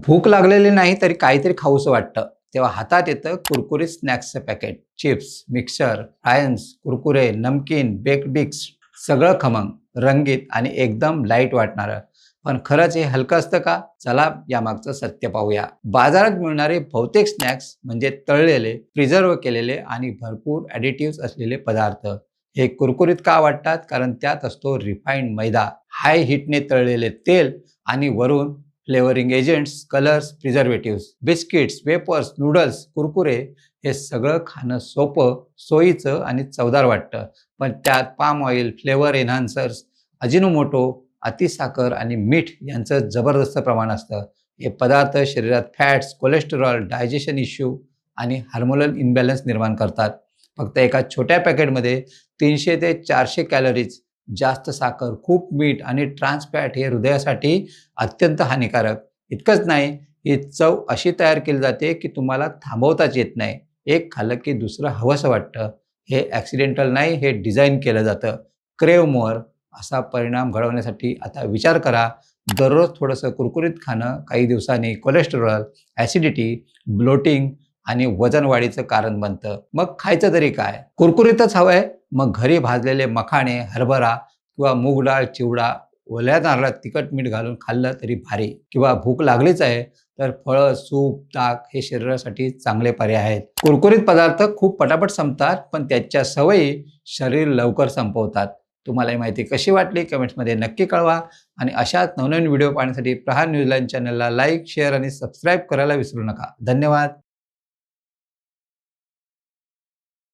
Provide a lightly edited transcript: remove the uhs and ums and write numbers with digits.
भूक लागलेली नाही तरी काहीतरी खाऊसं वाटतं, तेव्हा हातात येतं कुरकुरीत स्नॅक्सचं पॅकेट. चिप्स, मिक्सर, फ्रायन्स, कुरकुरे, नमकीन, बेक्ड बिक्स सगळं खमंग, रंगीत आणि एकदम लाईट वाटणारं. पण खरंच हे हलकं असतं का? चला यामागचं सत्य पाहूया. बाजारात मिळणारे बहुतेक स्नॅक्स म्हणजे तळलेले, प्रिझर्व्ह केलेले आणि भरपूर ॲडिटिव्हज असलेले पदार्थ. हे कुरकुरीत का वाटतात? कारण त्यात असतो रिफाईंड मैदा, हाय हीटने तळलेले तेल आणि वरून flavouring agents, colours, preservatives. Biscuits, wafers, noodles, Kurkure हे सगळं खाणं सोपं, सोयीचं आणि चवदार वाटतं. पण त्यात पाम ऑइल, फ्लेवर एन्हान्सर्स, अजिनोमोटो, अतिसाखर आणि मीठ यांचं जबरदस्त प्रमाण असतं. हे पदार्थ शरीरात फॅट्स, कोलेस्टेरॉल, डायजेशन इश्यू आणि हार्मोनल इम्बॅलन्स निर्माण करतात. फक्त एका छोट्या पॅकेटमध्ये 300 ते 400 कॅलरीज, जास्त साखर, खूप मीठ आणि ट्रान्स फॅट हे हृदयासाठी अत्यंत हानिकारक. इतकंच नाही, ही चव अशी तयार केली जाते की तुम्हाला थांबवताच येत नाही. एक खाल्लं की दुसरं हवंसं वाटतं. हे ॲक्सिडेंटल नाही, हे डिझाइन केलं जातं. क्रेव्ह मोअर असा परिणाम घडवण्यासाठी आता विचार करा. दररोज थोडंसं कुरकुरीत खाणं काही दिवसांनी कोलेस्टेरॉल, ॲसिडिटी, ब्लोटिंग आणि वजन वाढीचं कारण बनतं. मग खायचं तरी काय? कुरकुरीतच हवंय? मग घरी भाजलेले मखाणे, हरभरा किंवा मूग डाळ, चिवडा, ओल्या नारळात तिखट मीठ घालून खाल्लं तरी भारी. किंवा भूक लागलीच आहे तर फळं, सूप, ताक हे शरीरासाठी चांगले पर्याय आहेत. कुरकुरीत पदार्थ खूप पटापट संपतात, पण त्याच्या सवयी शरीर लवकर संपवतात. तुम्हाला ही माहिती कशी वाटली कमेंट्समध्ये नक्की कळवा आणि अशाच नवनवीन व्हिडिओ पाहण्यासाठी प्रहार न्यूझीलँड चॅनलला लाईक, शेअर आणि सबस्क्राईब करायला विसरू नका. धन्यवाद.